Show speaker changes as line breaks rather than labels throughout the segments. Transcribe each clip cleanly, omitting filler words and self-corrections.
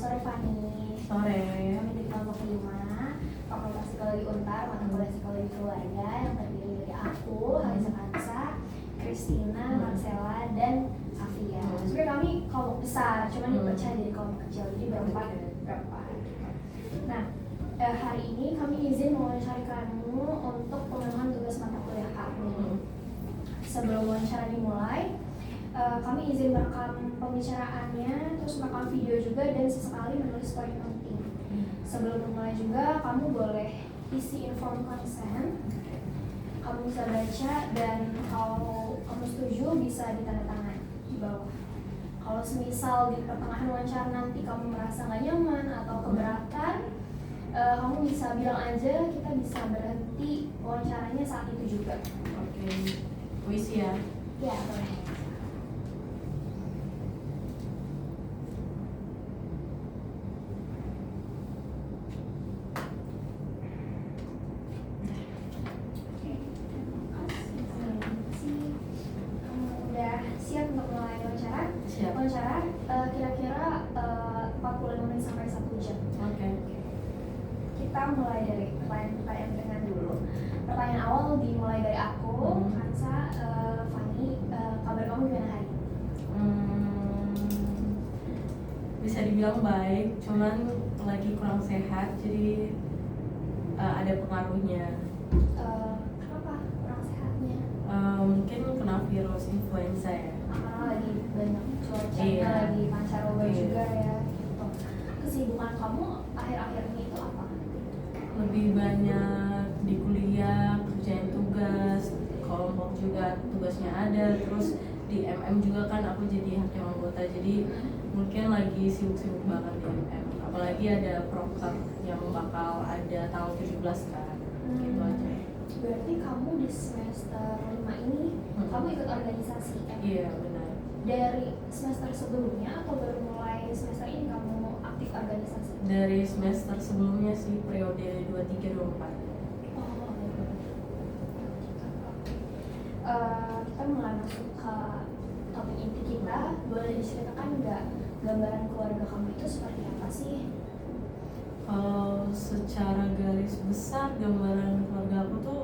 Sore Fani.
Sore.
Kami dari kelompok 5 Fakultas Psikologi Untar, mata kuliah Psikologi Keluarga yang terdiri dari aku, Halisa Kansa, Christina, Marcella, dan Afia. Sebenarnya kami kelompok besar, cuman dipecah jadi kelompok kecil, jadi berempat. Nah, hari ini kami izin mewawancari kamu untuk pemenuhan tugas mata kuliah kami. Sebelum wawancara dimulai, kami izin merekam pembicaraannya, terus merekam video juga, dan sesekali menulis poin penting. Sebelum memulai juga, kamu boleh isi inform consent. Kamu bisa baca, dan kalau kamu setuju bisa ditandatangan di bawah. Kalau semisal di pertengahan wawancara nanti kamu merasa nggak nyaman atau keberatan, kamu bisa bilang aja, kita bisa berhenti wawancaranya saat itu juga.
Oke, puisi ya?
Ya, boleh. Siap untuk mulai wawancara?
Siap.
Wawancara kira-kira 45 menit sampai 1 jam.
Oke.
Kita mulai dari pertanyaan ringan dulu. Pertanyaan awal dimulai dari aku, Kansa, Fani, kabar kamu gimana hari ini?
Bisa dibilang baik, cuman lagi kurang sehat, jadi ada pengaruhnya.
Kenapa kurang sehatnya?
Mungkin kena virus influenza ya.
Karena lagi banyak cuaca,
Iya.
lagi pancaroba
Iya.
juga ya. Gitu. Kesibukan kamu akhir-akhir ini itu apa?
Lebih banyak di kuliah, kerjain tugas, kelompok juga tugasnya ada, terus di MM juga kan aku jadi hakim anggota, jadi mungkin lagi sibuk-sibuk banget di MM. Apalagi ada proker yang bakal ada tanggal 17 kan, gitu aja.
Berarti kamu di semester 5 ini, kamu ikut organisasi ya?
Iya, benar.
Dari semester sebelumnya atau baru mulai semester ini kamu aktif organisasi?
Dari semester sebelumnya sih, periode 23-24.
Oh, kita mulai masuk ke topik inti kita. Boleh diceritakan nggak gambaran keluarga kamu itu seperti apa sih?
Kalau secara garis besar gambaran keluarga aku tuh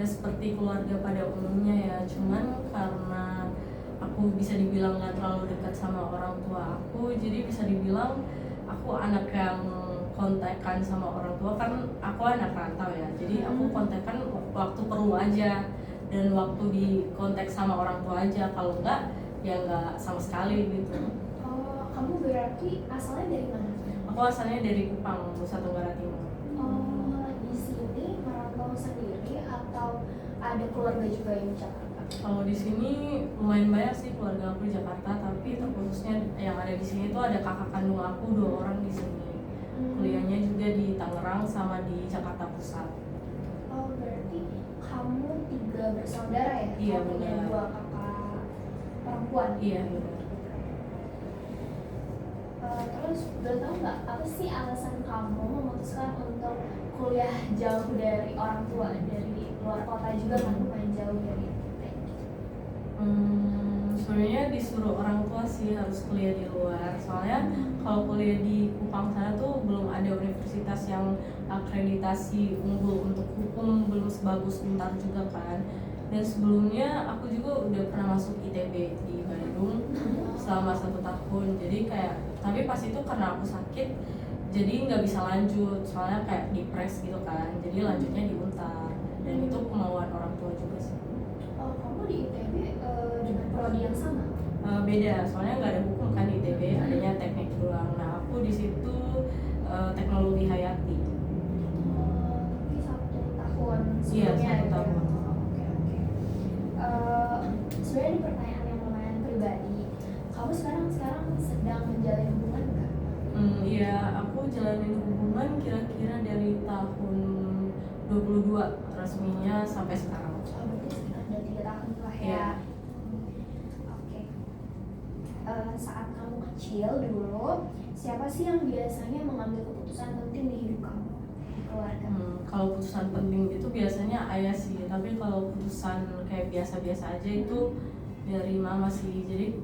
ya seperti keluarga pada umumnya ya, cuman karena aku bisa dibilang gak terlalu dekat sama orang tua aku, jadi bisa dibilang aku anak yang kontekan sama orang tua, kan aku anak rantau ya, jadi aku kontekan waktu perlu aja, dan waktu di kontak sama orang tua aja, kalau enggak ya enggak sama sekali gitu.
Oh, kamu berarti asalnya dari mana?
Aku asalnya dari Kupang, Nusa Tenggara Timur.
Oh, di sini merantau sendiri atau ada keluarga juga yang di Jakarta?
Kalau di sini lumayan banyak sih keluarga aku di Jakarta, tapi terkhususnya yang ada di sini tuh ada kakak kandung aku 2 orang di sini. Kuliahnya juga di Tangerang sama di Jakarta Pusat.
Oh, berarti kamu 3 bersaudara ya?
Iya,
Kamu punya
benar.
2 kakak perempuan?
Iya, benar.
Terus boleh tahu nggak apa sih alasan kamu memutuskan untuk kuliah jauh dari orang tua, dari luar kota juga kan, lumayan jauh dari
Sebenarnya disuruh orang tua sih harus kuliah di luar, soalnya kalau kuliah di Kupang sana tuh belum ada universitas yang akreditasi unggul untuk hukum, belum sebagus Untar juga kan. Dan sebelumnya aku juga udah pernah masuk ITB di Bandung selama 1 tahun, jadi kayak, tapi pas itu karena aku sakit jadi nggak bisa lanjut, soalnya kayak depres gitu kan, jadi lanjutnya di Untar, dan itu kemauan orang tua juga sih.
Oh, kamu di ITB dengan prodi yang sama?
Beda, soalnya nggak ada hukum kan di ITB, adanya teknik doang. Nah aku di situ teknologi hayati.
Tapi 1 tahun
Iya,
sebelumnya
1 tahun.
Oke. Sebenarnya ini pertanyaan yang lumayan pribadi. Kamu sekarang sedang menjalin hubungan nggak?
Iya, aku jalanin hubungan kira-kira dari tahun 22 resminya sampai sekarang.
Oh, berarti sekitar 3 tahun lah ya.
Iya.
Oke. Saat kamu kecil dulu, siapa sih yang biasanya mengambil keputusan penting di hidup kamu, di keluarga?
Kalau keputusan penting itu biasanya ayah sih, tapi kalau keputusan kayak biasa-biasa aja itu dari mama sih. Jadi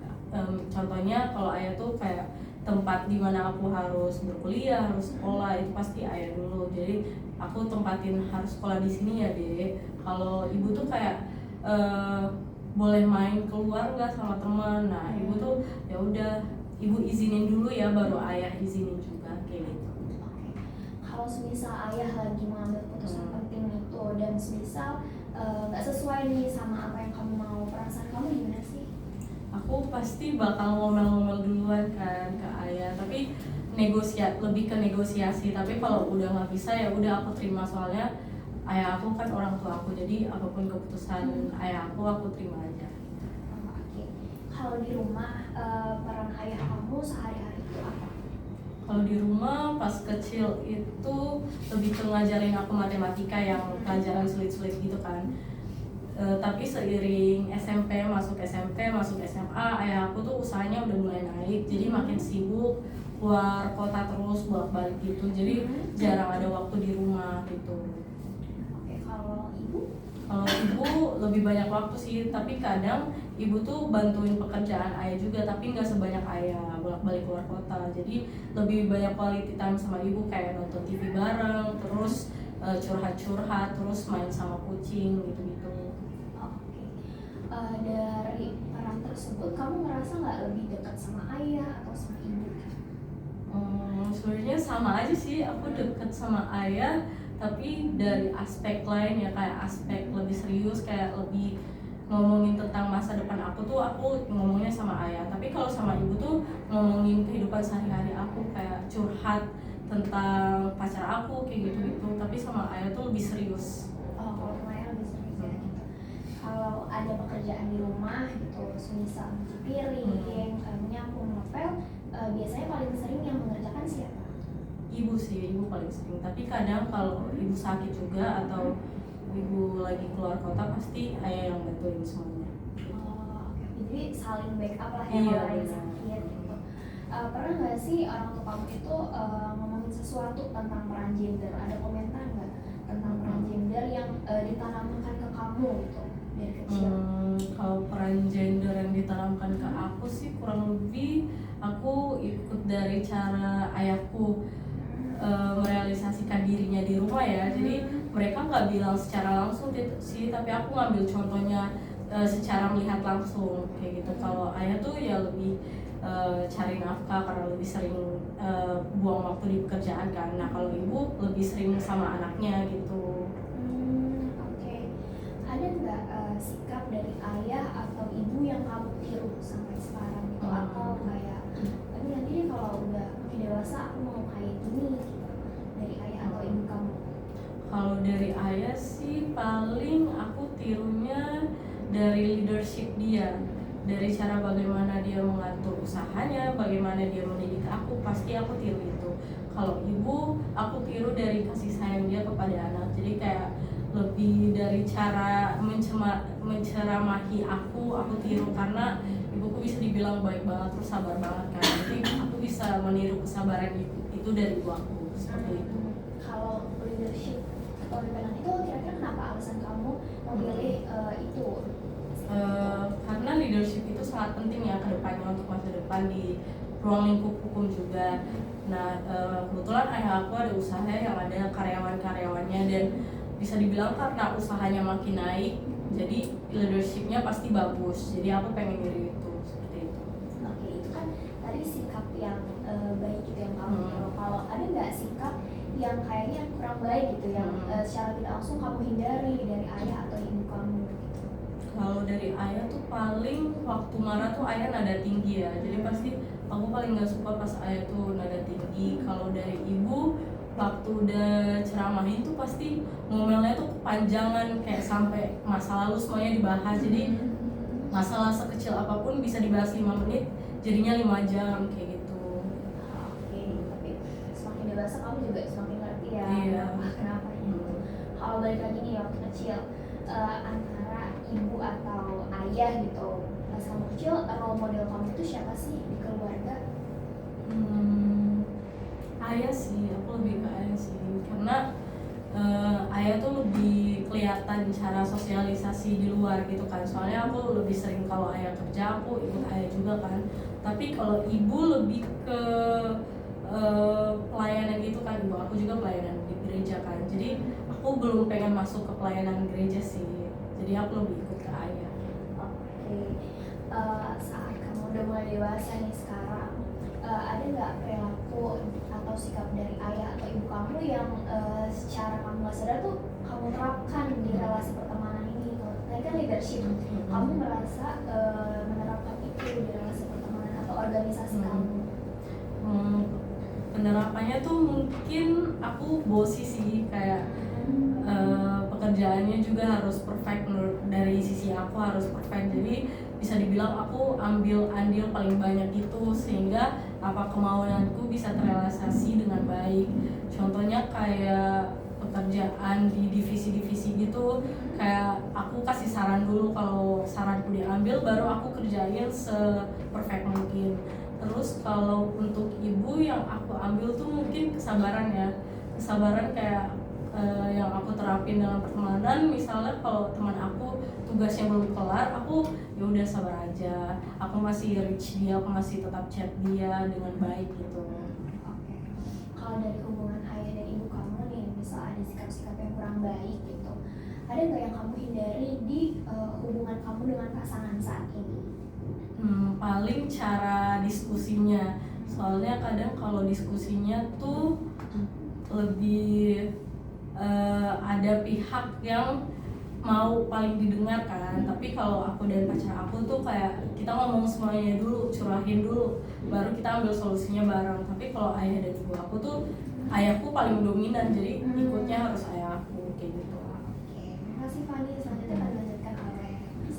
contohnya kalau ayah tuh kayak tempat di mana aku harus berkuliah, harus sekolah, itu pasti ayah dulu. Jadi aku tempatin harus sekolah di sini ya dek. Kalau ibu tuh kayak boleh main keluar nggak sama teman. Nah ibu tuh ya udah ibu izinin dulu ya, baru ayah izinin juga kayak gitu.
Oke. Kalau semisal ayah lagi mengambil keputusan penting itu dan semisal nggak sesuai nih sama apa yang kamu mau, perasaan kamu gimana sih?
Aku pasti bakal ngomel-ngomel duluan kan ke ayah, tapi lebih ke negosiasi. Tapi kalau udah nggak bisa ya udah aku terima, soalnya ayah aku kan orang tua aku, jadi apapun keputusan ayah aku terima aja.
Oke. Kalau di rumah peran ayah kamu sehari-hari itu apa?
Kalau di rumah pas kecil itu lebih ke ngajarin aku matematika yang pelajaran sulit-sulit gitu kan. Tapi seiring masuk SMP, masuk SMA, ayah aku tuh usahanya udah mulai naik, jadi makin sibuk keluar kota terus bolak-balik gitu, jadi jarang ada waktu di rumah gitu.
Oke, kalau ibu?
Kalau ibu lebih banyak waktu sih, tapi kadang ibu tuh bantuin pekerjaan ayah juga, tapi nggak sebanyak ayah bolak-balik keluar kota. Jadi lebih banyak quality time sama ibu, kayak nonton TV bareng, terus curhat-curhat, terus main sama kucing gitu-gitu.
Oke. Dari peran tersebut kamu ngerasa nggak lebih dekat sama ayah atau sama ibu?
Sebenarnya sama aja sih, aku deket sama ayah, tapi dari aspek lain ya, kayak aspek lebih serius, kayak lebih ngomongin tentang masa depan aku tuh aku ngomongnya sama ayah. Tapi kalau sama ibu tuh ngomongin kehidupan sehari-hari aku, kayak curhat tentang pacar aku kayak gitu-gitu. Tapi sama ayah tuh lebih serius.
Oh, kalau sama ayah lebih sering ya gitu. Kalau ada pekerjaan di rumah gitu, semisal cuci piring, menyapu, ngepel, biasanya paling sering yang mengerjakan siapa?
Ibu sih, ibu paling sering. Tapi kadang kalau ibu sakit juga atau ibu lagi keluar kota, pasti ayah yang bantuin semuanya.
Oh, oke. Jadi saling backup lah ya
Iya,
kalau lagi
benar.
sakit gitu. Pernah nggak sih orang tua kamu itu ngomongin sesuatu tentang peran gender? Ada komentar nggak tentang peran gender yang ditanamkan ke kamu gitu dari kecil?
Kalau peran gender yang ditanamkan ke aku sih kurang lebih aku ikut dari cara ayahku merealisasikan dirinya di rumah ya. Jadi mereka nggak bilang secara langsung sih, tapi aku ngambil contohnya secara melihat langsung kayak gitu. Kalau ayah tuh ya lebih cari nafkah karena lebih sering buang waktu di pekerjaan kan. Nah kalau ibu lebih sering sama anaknya gitu.
Oke. Ada nggak sikap dari ayah atau ibu yang kamu tiru sampai sekarang gitu? Atau kayak, aduh nanti deh kalau udah makin dewasa aku mau kayak gini gitu, dari ayah atau ibu kamu?
Kalau dari ayah sih paling aku tirunya dari leadership dia, dari cara bagaimana dia mengatur usahanya, bagaimana dia mendidik aku, pasti aku tiru itu. Kalau ibu, aku tiru dari kasih sayang dia kepada anak. Jadi kayak lebih dari cara menceramahi aku tiru, karena ibuku bisa dibilang baik banget, terus sabar banget kan. Jadi aku bisa meniru kesabaran itu dari ibu aku, seperti itu.
Kalau leadership atau pimpinan itu kira-kira kenapa alasan kamu memilih itu?
Karena leadership itu sangat penting ya ke depannya, untuk masa depan di ruang lingkup hukum juga. Nah kebetulan ayah aku ada usaha yang ada karyawan-karyawannya, dan bisa dibilang karena usahanya makin naik, jadi leadershipnya pasti bagus. Jadi aku pengen diri itu, seperti itu.
Oke, itu kan tadi sikap yang baik gitu yang kamu tiru. Kalau ada nggak sikap yang kayaknya kurang baik gitu, yang secara tidak langsung kamu hindari dari ayah atau ibu kamu gitu?
Kalau dari ayah tuh paling waktu marah tuh ayah nada tinggi ya, jadi pasti aku paling nggak suka pas ayah tuh nada tinggi. Kalau dari ibu, waktu udah ceramahin tuh pasti ngomelnya tuh kepanjangan, kayak sampai masa lalu semuanya dibahas. Jadi masalah sekecil apapun bisa dibahas 5 menit, jadinya 5 jam kayak gitu.
Oke, tapi semakin dewasa kamu juga semakin ngerti ya
Iya.
kenapa gitu. Kalau balik lagi nih waktu kecil, antara ibu atau ayah gitu, pas kamu kecil role model kamu itu siapa sih di keluarga?
Ayah sih, aku lebih ke ayah sih, karena ayah tuh lebih kelihatan cara sosialisasi di luar gitu kan. Soalnya aku lebih sering kalau ayah kerja, aku ikut ayah juga kan. Tapi kalau ibu lebih ke pelayanan gitu kan, ibu aku juga pelayanan di gereja kan, jadi aku belum pengen masuk ke pelayanan gereja sih, jadi aku lebih ikut ke ayah.
Oke. Saat kamu udah mulai dewasa nih sekarang, ada nggak perilaku atau sikap dari ayah atau ibu kamu yang secara kamu nggak sadar tuh kamu terapkan di relasi pertemanan ini? Kalau tadi kan leadership, kamu merasa menerapkan itu di relasi pertemanan atau organisasi kamu?
Penerapannya tuh mungkin aku bosi sih, kayak pekerjaannya juga harus perfect, dari sisi aku harus perfect, jadi bisa dibilang aku ambil andil paling banyak itu, sehingga apa kemauanku bisa terrealisasi dengan baik. Contohnya kayak pekerjaan di divisi-divisi gitu, kayak aku kasih saran dulu, kalau saranku diambil baru aku kerjain se-perfect mungkin. Terus kalau untuk ibu yang aku ambil tuh mungkin kesabaran ya, kesabaran kayak yang aku terapin dalam pertemanan. Misalnya kalau teman aku tugasnya belum kelar, aku ya udah sabar aja, aku masih reach dia, aku masih tetap chat dia dengan baik gitu.
Oke. Kalau dari hubungan ayah dan ibu kamu nih, misal ada sikap-sikap yang kurang baik gitu, ada nggak yang kamu hindari di hubungan kamu dengan pasangan saat ini?
Paling cara diskusinya, soalnya kadang kalau diskusinya tuh lebih ada pihak yang mau paling didengarkan, tapi kalau aku dan pacar aku tuh kayak kita ngomong semuanya dulu, curahin dulu, baru kita ambil solusinya bareng. Tapi kalau ayah dan ibu aku tuh, ayahku paling dominan, jadi ikutnya harus ayah aku kayak gitu.
Oke, makasih Fani. Selanjutnya akan dilanjutkan oleh Mas.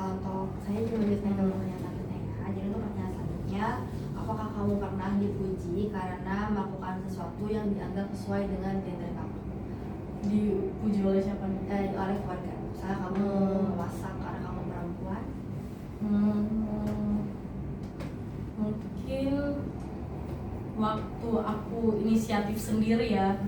Untuk saya juga melanjutkan ke pertanyaan selanjutnya ya. Jadi untuk pertanyaan selanjutnya, apakah kamu pernah dipuji karena melakukan sesuatu yang dianggap sesuai dengan gender kamu?
Dipuji oleh siapa nih?
Oleh keluarga. Misalnya kamu masak karena kamu perempuan.
Mungkin waktu aku inisiatif sendiri ya,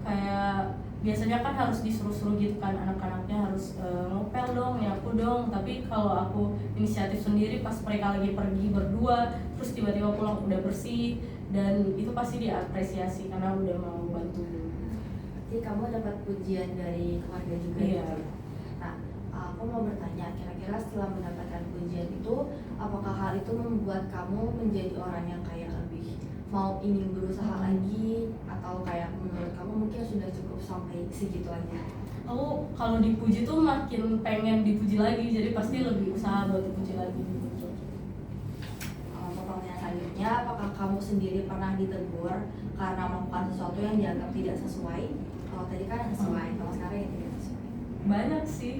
kayak biasanya kan harus disuruh-suruh gitu kan, anak-anaknya harus ngepel dong, nyapu dong. Tapi kalau aku inisiatif sendiri pas mereka lagi pergi berdua, terus tiba-tiba pulang udah bersih, dan itu pasti diapresiasi karena udah mau bantu.
Jadi kamu dapat pujian dari keluarga juga.
Iya.
Nah, aku mau bertanya, kira-kira setelah mendapatkan pujian itu, apakah hal itu membuat kamu menjadi orang yang kayak lebih mau ingin berusaha lagi, atau kayak menurut kamu mungkin sudah cukup sampai segitu aja?
Aku kalau dipuji tuh makin pengen dipuji lagi, jadi pasti lebih usaha buat dipuji lagi gitu.
Untuk pertanyaan selanjutnya, apakah kamu sendiri pernah ditegur karena melakukan sesuatu yang dianggap tidak sesuai? Kalau tadi kan sesuai, kalau sekarang yang tidak sesuai.
Banyak sih,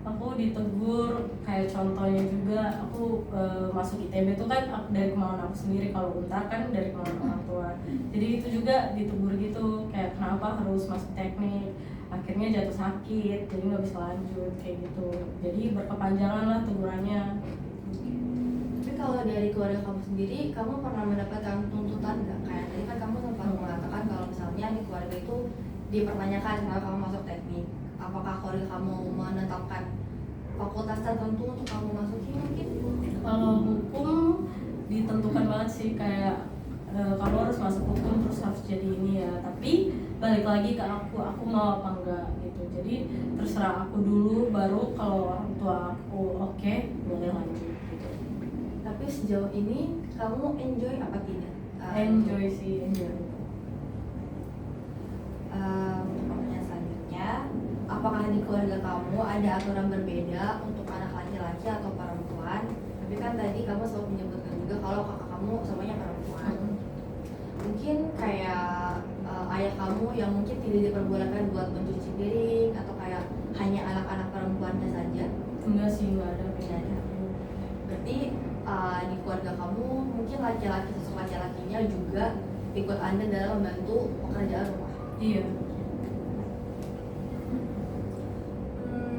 aku ditegur, kayak contohnya juga aku masuk ITB itu kan dari kemauan aku sendiri, kalau Untar kan dari kemauan orang tua. Jadi itu juga ditegur gitu, kayak kenapa harus masuk teknik, akhirnya jatuh sakit, jadi nggak bisa lanjut kayak gitu. Jadi berkepanjangan lah tegurannya.
Tapi kalau dari keluarga kamu sendiri, kamu pernah mendapatkan tuntutan nggak? Kayak tadi kan kamu sempat mengatakan kalau misalnya di keluarga itu dipertanyakan kalau kamu masuk teknik, apakah keluarga kamu menetapkan fakultas tertentu untuk kamu masuki mungkin?
Kalau hukum ditentukan banget sih, kayak kamu harus masuk hukum terus harus jadi ini ya. Tapi balik lagi ke aku mau apa enggak gitu. Jadi terserah aku dulu, baru kalau orang tua aku oke, boleh lanjut gitu.
Tapi sejauh ini kamu enjoy apa tidak?
Enjoy sih, enjoy.
Untuk pertanyaan selanjutnya, apakah di keluarga kamu ada aturan berbeda untuk anak laki-laki atau perempuan? Tapi kan tadi kamu sempat menyebutkan juga kalau kakak kamu semuanya perempuan. Mungkin kayak ayah kamu yang mungkin tidak diperbolehkan buat mencuci piring, atau kayak hanya anak-anak perempuannya saja?
Enggak sih, enggak ada.
Berarti di keluarga kamu mungkin laki-laki, sosok laki-lakinya juga ikut Anda dalam membantu pekerjaan rumah.
Iya.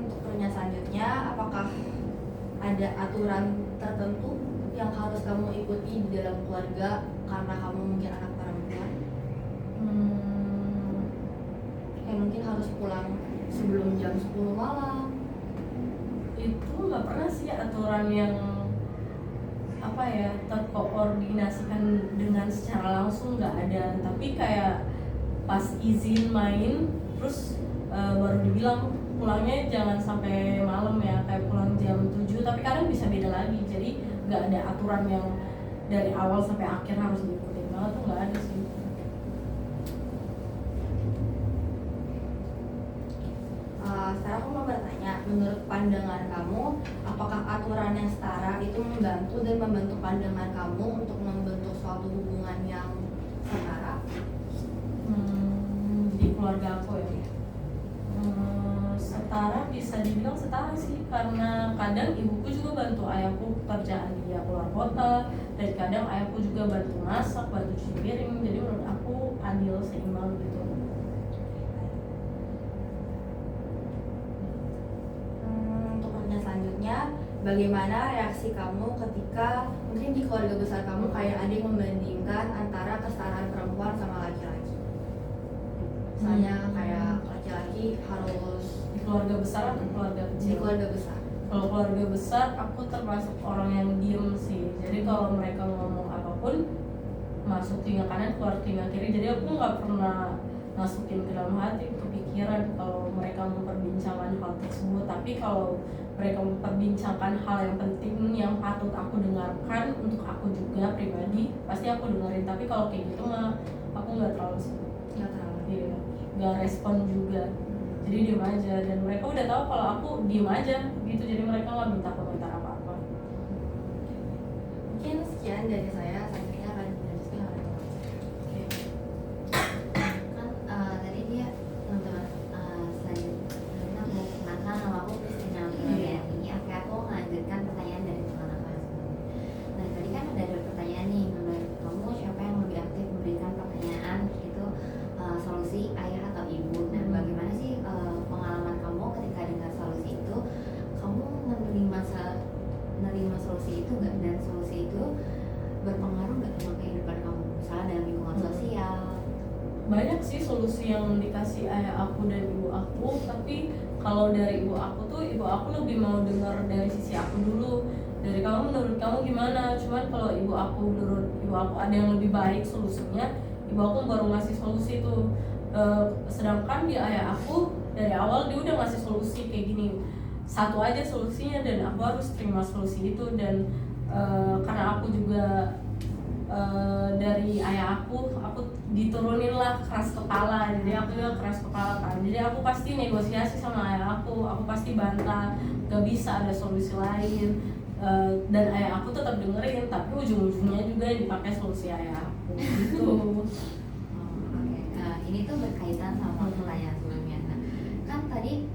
Untuk pertanyaan selanjutnya, apakah ada aturan tertentu yang harus kamu ikuti di dalam keluarga karena kamu mungkin anak perempuan? Kayak mungkin harus pulang sebelum jam 10 malam.
Itu nggak pernah sih aturan yang apa ya, terkoordinasikan dengan secara langsung nggak ada, tapi kayak pas izin main terus baru dibilang pulangnya jangan sampai malam ya, kayak pulang jam 7, tapi kadang bisa beda lagi, jadi nggak ada aturan yang dari awal sampai akhir harus diikutin banget tuh, nggak ada sih.
Sekarang aku mau bertanya, menurut pandangan kamu, apakah aturan yang setara itu membantu dan membentuk pandangan kamu untuk membentuk suatu hubungan yang setara?
Di keluarga aku ya, setara, bisa dibilang setara sih, karena kadang ibuku juga bantu ayahku kerjaan dia keluar kota, dan kadang ayahku juga bantu masak, bantu cuci piring, jadi menurut aku adil, seimbang gitu.
Untuk pertanyaan selanjutnya, bagaimana reaksi kamu ketika mungkin di keluarga besar kamu kayak ada yang membandingkan antara kesetaraan perempuan sama laki-laki? Misalnya kayak laki-laki harus
Di keluarga besar atau keluarga
di
kecil?
keluarga besar.
Kalau keluarga besar, aku termasuk orang yang diem sih. Jadi kalau mereka ngomong apapun, masuk telinga kanan, keluar telinga kiri. Jadi aku nggak pernah masukin ke dalam hati, kepikiran kalau mereka memperbincangkan hal tersebut. Tapi kalau mereka memperbincangkan hal yang penting yang patut aku dengarkan untuk aku juga pribadi, pasti aku dengerin. Tapi kalau kayak gitu mah, aku nggak terlalu sih.
Nggak terlalu.
Iya, nggak respon juga. Jadi diem aja, dan mereka udah tahu kalau aku diem aja gitu, jadi mereka nggak minta komentar apa-apa.
Mungkin sekian dari saya, selanjutnya akan dilanjutkan oleh teman.
Oke.
Kan tadi dia teman-teman selanjutnya aku kenalkan nama aku Christina Fitriani. Oke, aku melanjutkan pertanyaan dari teman aku yang sebelumnya. Nah tadi kan ada dua pertanyaan nih, menurut kamu siapa yang lebih aktif memberikan pertanyaan itu solusi, ayah atau ibu? Nah bagaimana sih pengalaman kamu ketika dengar solusi itu, kamu menerima solusi itu nggak, dan solusi itu berpengaruh nggak sama kehidupan kamu, misalnya dalam lingkungan sosial?
Banyak sih solusi yang dikasih ayah aku dan ibu aku, tapi kalau dari ibu aku tuh, ibu aku lebih mau dengar dari sisi aku dulu, dari kamu, menurut kamu gimana. Cuman kalau menurut ibu aku ada yang lebih baik solusinya, ibu aku baru ngasih solusi tuh. Sedangkan di ayah aku dari awal dia udah ngasih solusi kayak gini, satu aja solusinya, dan aku harus terima solusi itu. Dan karena aku juga dari ayah aku diturunin lah keras kepala, jadi aku juga keras kepala kan, jadi aku pasti negosiasi sama ayah aku pasti bantah, gak bisa ada solusi lain. Dan ayah aku tetap dengerin, tapi ujung-ujungnya juga yang dipakai solusi ayah aku gitu.
Oke, ini tuh berkaitan sama pertanyaan sebelumnya. Nah, kan tadi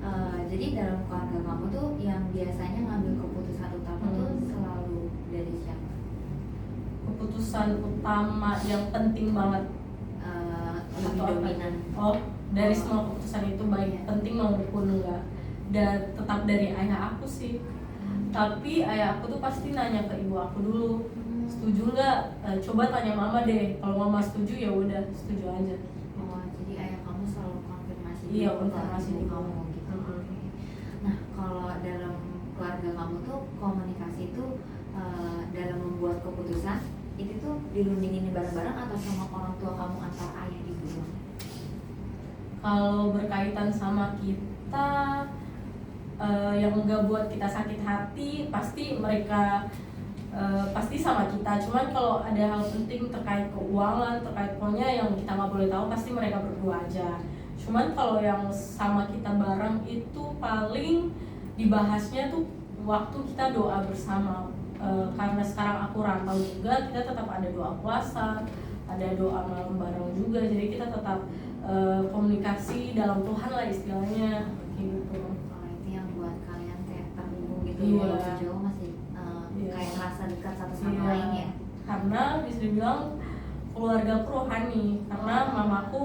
jadi dalam keluarga kamu tuh yang biasanya ngambil keputusan utama tuh selalu dari siapa?
Keputusan utama yang penting banget
Lebih
atau apa?
dominan.
Oh, dari semua keputusan itu baik penting maupun enggak, dan tetap dari ayah aku sih. Tapi ayah aku tuh pasti nanya ke ibu aku dulu, setuju nggak? Coba tanya mama deh, kalau mama setuju ya udah setuju aja.
Oh, jadi ayah kamu selalu konfirmasi
Iya,
dulu ke
konfirmasi
ibu
dulu.
kamu gitu.
Mm-mm.
Oke. Nah, kalau dalam keluarga kamu tuh komunikasi itu dalam membuat keputusan itu tuh dirundingin bareng-bareng atau sama orang tua kamu atau ayah ibu?
Kalau berkaitan sama kita yang nggak buat kita sakit hati, pasti mereka pasti sama kita. Cuman kalau ada hal penting terkait keuangan, terkait pokoknya yang kita nggak boleh tahu, pasti mereka berdua aja. Cuman kalau yang sama kita bareng itu paling dibahasnya tuh waktu kita doa bersama. Karena sekarang aku rantau juga, kita tetap ada doa puasa, ada doa malam bareng juga, jadi kita tetap komunikasi dalam Tuhan lah istilahnya gitu.
Oh, itu yang buat kalian kayak terhubung gitu,
Iya.
walaupun jauh masih
Iya.
kayak merasa dekat satu sama
Iya.
lain ya.
Karena bisa dibilang keluarga aku rohani, karena mamaku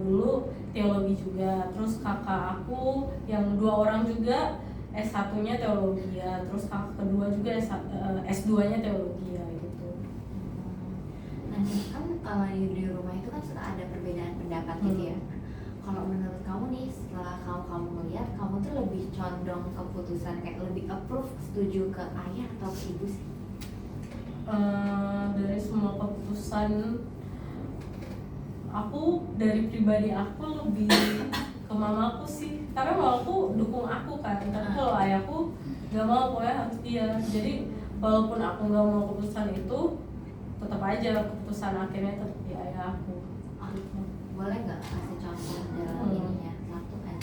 dulu teologi juga, terus kakak aku yang 2 orang juga S1-nya teologi ya, terus kakak kedua juga S2-nya teologi ya gitu.
Nah, kan di rumah itu kan suka ada perbedaan pendapat gitu ya. Kalau menurut kamu nih, setelah kamu melihat, kamu tuh lebih condong keputusan kayak lebih approve, setuju ke ayah atau ke ibu sih?
Dari semua keputusan aku, dari pribadi aku lebih ke mamaku sih, karena mamaku dukung aku kan, tapi kalau ayahku nggak mau, pokoknya harus dia. Jadi walaupun aku nggak mau keputusan itu, tetap aja keputusan akhirnya tetap di ayah aku.
Boleh nggak kasih contoh dalam ininya satu kan?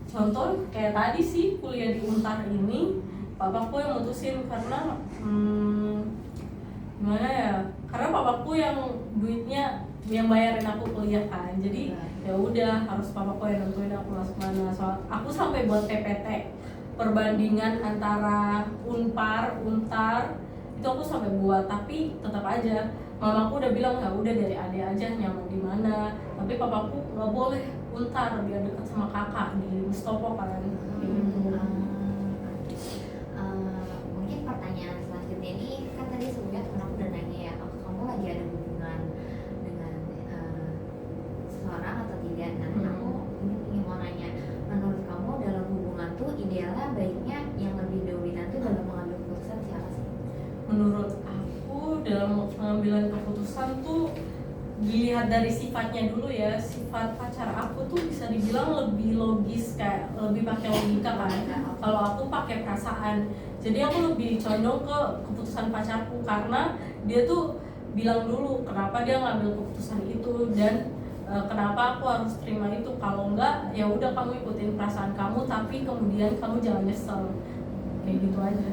Contoh kayak tadi sih, kuliah di Untar ini papaku yang mutusin, karena gimana ya, karena papaku yang duitnya yang bayarin aku kuliah kan, jadi ya udah harus papaku yang nentuin aku masuk mana. Soal aku sampai buat PPT perbandingan antara Unpar, Untar itu aku sampai buat, tapi tetap aja mamaku udah bilang ya udah dari adik aja nyaman di mana, tapi papaku nggak boleh Untar biar dekat sama kakak di Mustopo kan.
Mungkin pertanyaan selanjutnya ini kan tadi sebelumnya temen aku udah nanya ya, apakah kamu lagi ada hubungan dengan seseorang atau tidak? Nah, aku ingin mau nanya, menurut kamu dalam hubungan tuh idealnya baiknya yang lebih dominan tuh dalam mengambil keputusan siapa sih?
Menurut aku dalam pengambilan keputusan tuh dilihat dari sifatnya dulu ya. Sifat pacar aku tuh bisa dibilang lebih logis, kayak lebih pakai logika kan. Kalau aku pakai perasaan, jadi aku lebih condong ke keputusan pacarku, karena dia tuh bilang dulu kenapa dia ngambil keputusan itu dan kenapa aku harus terima itu. Kalau enggak ya udah kamu ikutin perasaan kamu, tapi kemudian kamu jangan nyesel, kayak gitu aja.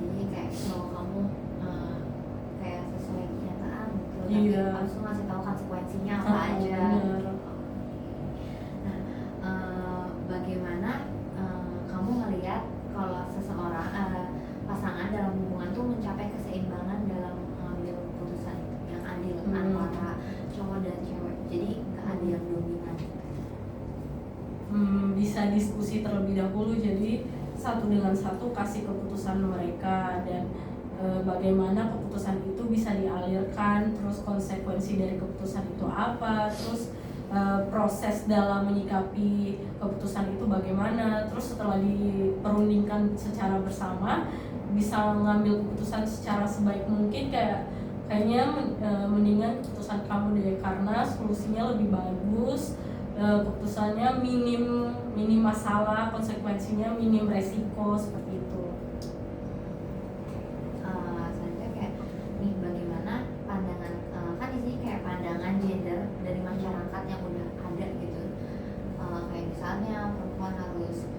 Jadi kayak kalau kamu kayak sesuai kenyataan gitu,
Iya.
tapi langsung ngasih tahu konsekuensinya apa aja.
Bener.
Nah, bagaimana kamu melihat kalau seseorang pasangan dalam hubungan tuh mencapai keseimbangan dalam mengambil keputusan yang adil antara cowok dan cewek, jadi nggak ada yang dominan.
Bisa diskusi terlebih dahulu, jadi satu dengan satu kasih keputusan mereka, dan bagaimana keputusan itu bisa dialirkan, terus konsekuensi dari keputusan itu apa, terus proses dalam menyikapi keputusan itu bagaimana, terus setelah diperundingkan secara bersama bisa mengambil keputusan secara sebaik mungkin. Kayaknya mendingan keputusan kamu deh, karena solusinya lebih bagus, keputusannya minim masalah, konsekuensinya minim resiko, seperti itu.
Selanjutnya kayak nih, bagaimana pandangan kan di sini kayak pandangan gender dari masyarakat yang udah ada gitu, kayak misalnya perempuan harus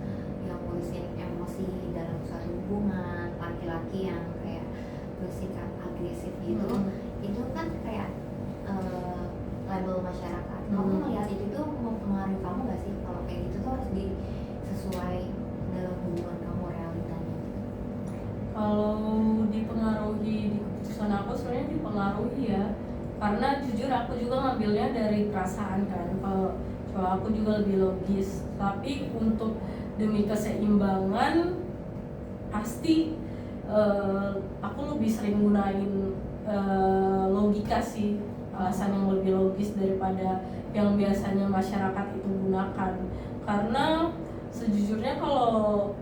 yang ngurusin emosi dalam suatu hubungan, laki-laki yang kayak bersikap agresif gitu. Itu kan kayak label masyarakat. Kamu melihat itu tuh mempengaruhi kamu gak sih? Kalau kayak gitu tuh harus sesuai dalam hubungan kamu realitanya.
Kalau dipengaruhi di keputusan aku, sebenarnya dipengaruhi ya, karena jujur aku juga ngambilnya dari perasaan kan. Kalau aku juga lebih logis, tapi untuk demi keseimbangan pasti aku lebih sering gunain logika sih, alasan yang lebih logis daripada yang biasanya masyarakat itu gunakan. Karena sejujurnya kalau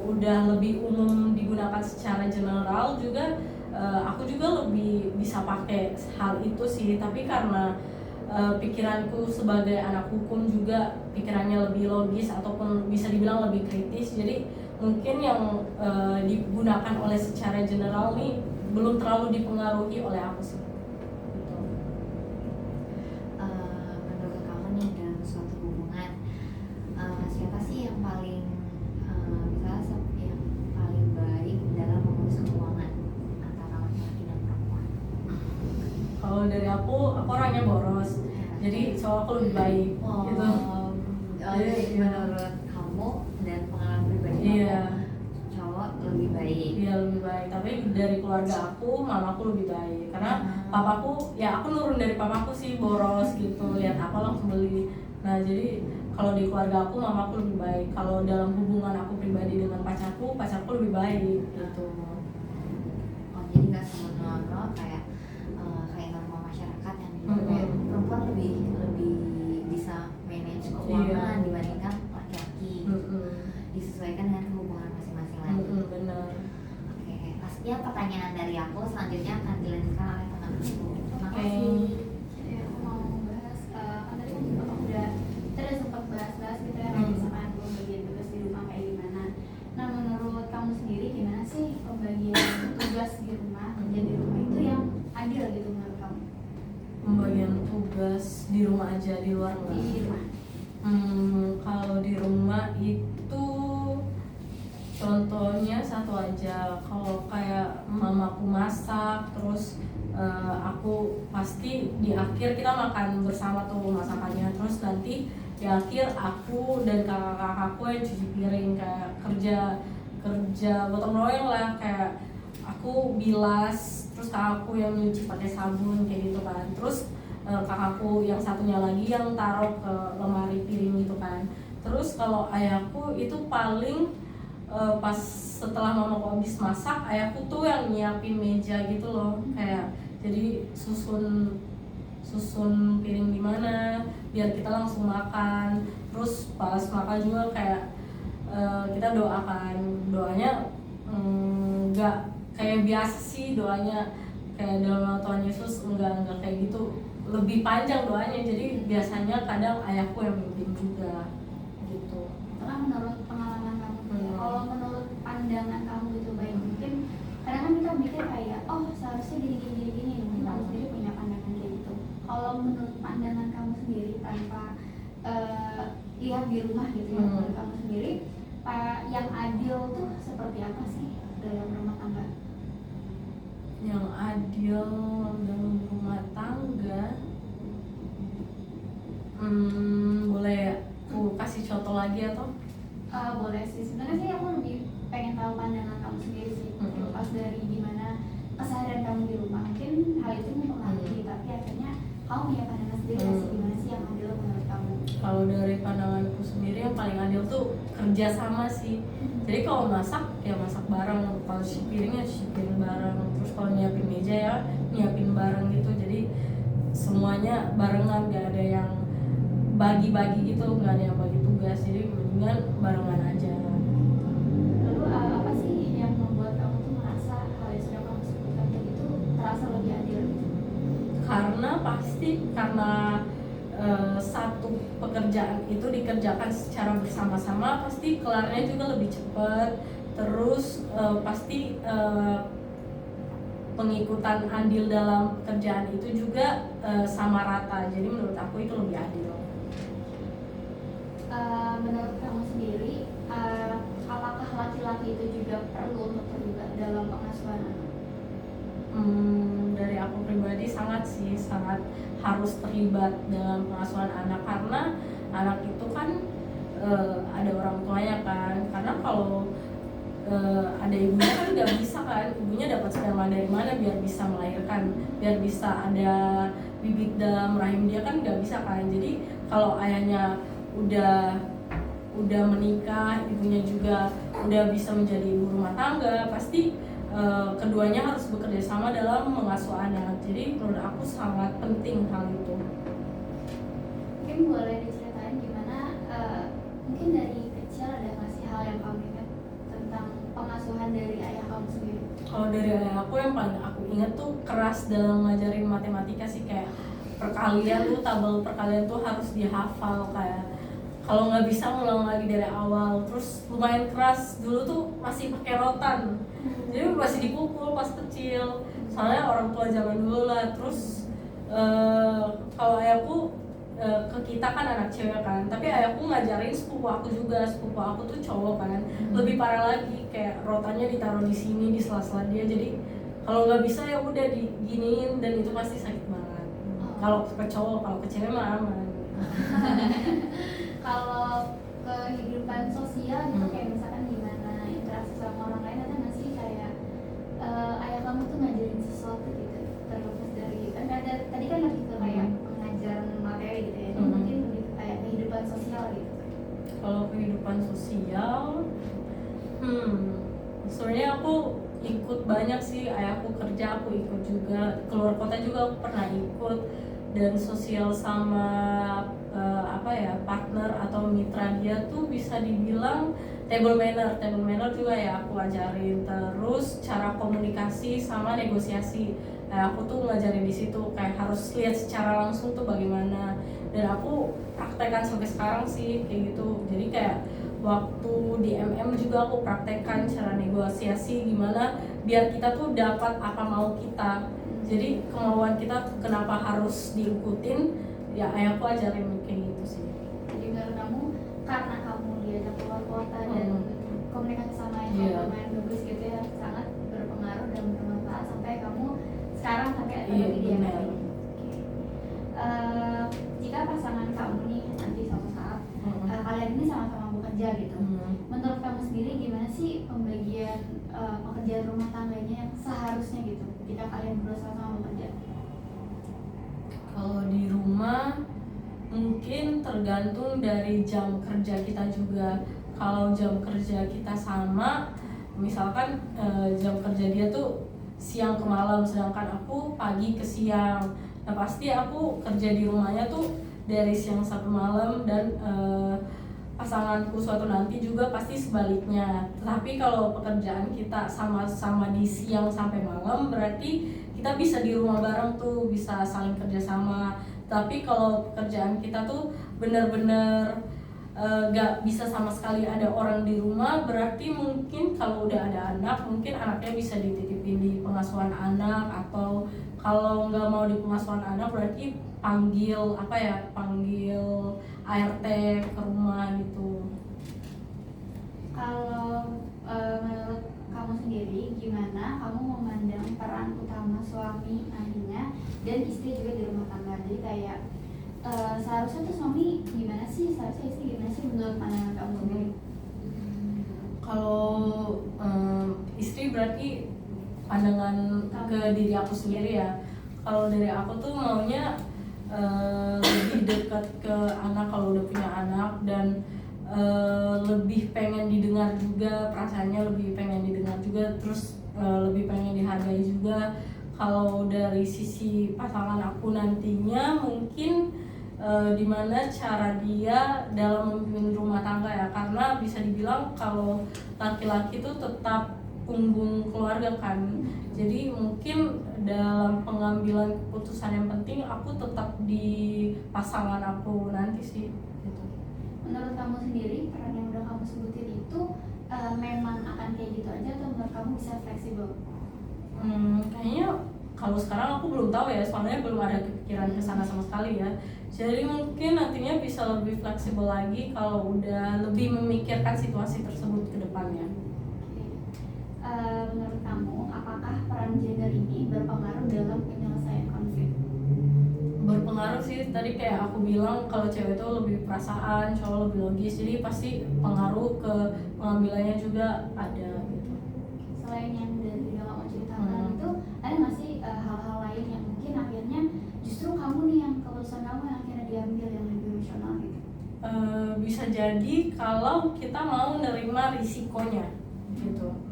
udah lebih umum digunakan secara general juga, aku juga lebih bisa pakai hal itu sih. Tapi karena pikiranku sebagai anak hukum juga pikirannya lebih logis ataupun bisa dibilang lebih kritis, jadi mungkin yang digunakan oleh secara general nih belum terlalu dipengaruhi oleh aku sih. Gitu.
Menurut kamu nih dalam suatu hubungan, siapa sih yang paling misalnya yang paling baik dalam mengurus keuangan antara laki-laki dan perempuan?
Kalau dari aku orangnya boros, jadi cowok aku lebih baik gitu.
Jadi menurut kamu dan pengalaman pribadi
Iya.
kamu, cowok lebih baik.
Iya, lebih baik. Tapi dari keluarga aku, mamaku lebih baik. Karena papaku, ya aku nurun dari papaku sih, boros gitu, lihat apa langsung beli. Nah jadi kalau di keluarga aku, mamaku lebih baik. Kalau dalam hubungan aku pribadi dengan pacarku lebih baik gitu.
Oh, jadi nggak semua kayak norma masyarakat yang bilang kayak perempuan lebih bisa manage keuangan dibandingkan laki-laki. Disesuaikan dengan hubungan masing-masing lagi.
Benar.
Oke, pastinya pertanyaan dari
di rumah aja, di luar nggak?
di rumah.
Kalau di rumah itu contohnya satu aja, kalau kayak mamaku masak, terus aku pasti di akhir kita makan bersama tuh masakannya, terus nanti di akhir aku dan kakak-kakakku yang cuci piring, kayak kerja gotong royong lah, kayak aku bilas, terus kakakku yang nyuci pakai sabun kayak gitu kan, terus kakakku yang satunya lagi yang taruh ke lemari piring gitu kan. Terus kalau ayahku itu paling pas setelah mamaku habis masak, ayahku tuh yang nyiapin meja gitu loh, kayak jadi susun piring di mana biar kita langsung makan. Terus pas makan juga kayak kita doanya nggak kayak biasa sih doanya, kayak dalam nama Tuhan Yesus, enggak kayak gitu, lebih panjang doanya. Jadi biasanya kadang ayahku yang mimpin juga gitu.
Karena menurut pengalaman kamu, kalau menurut pandangan kamu itu baik, mungkin kadang kan kita mikir kayak oh seharusnya gini, mungkin kamu sendiri punya pandangan kayak gitu. Kalau menurut pandangan kamu sendiri tanpa lihat di rumah gitu ya, menurut kamu sendiri yang adil tuh seperti apa sih dalam rumah tangga?
Yang adil dalam rumah tangga, boleh aku kasih contoh lagi atau?
Boleh sih, sebenarnya sih aku lebih pengen tahu pandangan kamu sendiri sih, lepas dari gimana keseharian kamu di rumah. Mungkin hal itu mempengaruhi, tapi akhirnya kamu punya pandangan sendiri sih, gimana sih yang adil menurut kamu?
Kalau dari pandanganku sendiri yang paling adil tuh kerja sama sih. Jadi kalau masak ya masak bareng, kalau cuci piring ya cuci piring bareng, terus kalau nyiapin meja ya nyiapin bareng gitu. Jadi semuanya barengan, gak ada yang bagi-bagi gitu, gak ada yang bagi tugas. Jadi mendingan barengan aja.
Lalu apa sih yang membuat kamu tuh merasa hal yang sudah kamu sebutkan tadi itu terasa lebih adil gitu?
Karena satu pekerjaan itu dikerjakan secara bersama-sama, pasti kelarnya juga lebih cepat. Terus pasti pengikutan andil dalam pekerjaan itu juga sama rata. Jadi menurut aku itu lebih adil.
Menurut kamu sendiri, apakah laki-laki itu juga perlu untuk terlibat dalam pengasuhan anak?
Dari aku pribadi sangat harus terlibat dalam pengasuhan anak, karena anak itu kan ada orang tuanya kan. Karena kalau ada ibunya kan nggak bisa kan, ibunya dapat sperma dari mana biar bisa melahirkan, biar bisa ada bibit dalam rahim dia kan nggak bisa kan. Jadi kalau ayahnya udah menikah, ibunya juga udah bisa menjadi ibu rumah tangga, pasti keduanya harus bekerja sama dalam mengasuh anak. Jadi menurut aku sangat penting hal itu.
Mungkin boleh diceritain gimana, mungkin dari kecil ada nggak sih hal yang kamu ingat tentang pengasuhan dari ayah kamu sendiri?
Kalau dari ayah aku yang paling aku ingat tuh keras dalam ngajarin matematika sih, kayak perkalian tuh, tabel perkalian tuh harus dihafal, kayak kalau nggak bisa ngulang lagi dari awal. Terus lumayan keras, dulu tuh masih pakai rotan, jadi masih dipukul pas kecil, soalnya orang tua zaman dulu lah. Terus kalau ayahku ke kita kan anak cewek kan, tapi ayahku ngajarin sepupu aku juga, sepupu aku tuh cowok kan, lebih parah lagi, kayak rotannya ditaruh di sini di sela-sela dia. Jadi kalau nggak bisa ya udah diginiin, dan itu pasti sakit banget. Kalau ke cowok, kalau ke cewek mah aman.
Kalau kehidupan sosial gitu, kayak misalkan gimana interaksi sama orang lain, ada nggak sih kayak ayah kamu tuh ngajarin sesuatu gitu, terlepas dari kan ada tadi kan lebih ke kayak pengajaran materi gitu ya, mungkin lebih ke kayak kehidupan sosial gitu.
Kalau kehidupan sosial, sebenarnya aku ikut banyak sih. Ayahku kerja, aku ikut juga. Keluar kota juga aku pernah ikut. Dan sosial sama partner atau mitra dia tuh bisa dibilang table manner juga ya aku ajarin. Terus cara komunikasi sama negosiasi, aku tuh ngajarin di situ, kayak harus lihat secara langsung tuh bagaimana. Dan aku praktekkan sampai sekarang sih kayak gitu. Jadi kayak waktu di MM juga aku praktekkan cara negosiasi gimana biar kita tuh dapat apa mau kita. Jadi kemauan kita kenapa harus diikutin, ya ayahku ajarin kayak gitu sih.
Jadi menurut kamu karena kamu diajak keluar kota dan komunikasi sama yang
Iya.
lumayan bagus gitu ya, sangat berpengaruh dan bermanfaat sampai kamu sekarang sampai ada
Iya,
di dia.
benar.
Jika pasangan kamu nih nanti suatu saat kalian ini sama-sama bekerja gitu, menurut kamu sendiri gimana sih pembagian pekerjaan rumah tangganya yang seharusnya gitu ketika kalian berdua sama-sama bekerja?
Kalau di rumah mungkin tergantung dari jam kerja kita juga. Kalau jam kerja kita sama, misalkan jam kerja dia tuh siang ke malam, sedangkan aku pagi ke siang. Nah pasti aku kerja di rumahnya tuh dari siang sampai malam, dan pasanganku suatu nanti juga pasti sebaliknya. Tapi kalau pekerjaan kita sama-sama di siang sampai malam, berarti kita bisa di rumah bareng tuh, bisa saling kerjasama. Tapi kalau pekerjaan kita tuh benar-benar gak bisa sama sekali ada orang di rumah, berarti mungkin kalau udah ada anak, mungkin anaknya bisa dititipin di pengasuhan anak, atau kalau nggak mau di pengasuhan anak berarti panggil ART ke rumah gitu.
Kalau menurut kamu sendiri gimana kamu memandang peran utama suami nantinya dan istri juga di rumah tangga? Jadi kayak seharusnya tuh suami gimana sih, seharusnya istri gimana sih menurut pandangan kamu sendiri?
Kalau istri berarti pandangan ke diri aku sendiri ya. Kalau dari aku tuh maunya lebih dekat ke anak kalau udah punya anak, dan lebih pengen didengar juga, perasaannya lebih pengen didengar juga, terus lebih pengen dihargai juga. Kalau dari sisi pasangan aku nantinya mungkin dimana cara dia dalam memimpin rumah tangga ya, karena bisa dibilang kalau laki-laki tuh tetap punggung keluarga kan. Jadi mungkin dalam pengambilan keputusan yang penting aku tetap di pasangan aku nanti sih gitu.
Menurut kamu sendiri peran yang udah kamu sebutin itu memang akan kayak gitu aja atau menurut kamu bisa fleksibel?
Kayaknya kalau sekarang aku belum tahu ya, soalnya belum ada kepikiran ke sana sama sekali ya. Jadi mungkin nantinya bisa lebih fleksibel lagi kalau udah lebih memikirkan situasi tersebut ke depannya.
Menurut kamu apakah peran gender ini berpengaruh dalam penyelesaian konflik?
Berpengaruh sih, tadi kayak aku bilang kalau cewek itu lebih perasaan, cowok lebih logis, jadi pasti pengaruh ke pengambilannya juga ada gitu.
Selain yang dari udah kamu ceritakan itu, ada nggak sih hal-hal lain yang mungkin akhirnya justru kamu nih yang keputusan kamu yang akhirnya diambil yang lebih emosional gitu?
Bisa jadi kalau kita mau nerima risikonya gitu.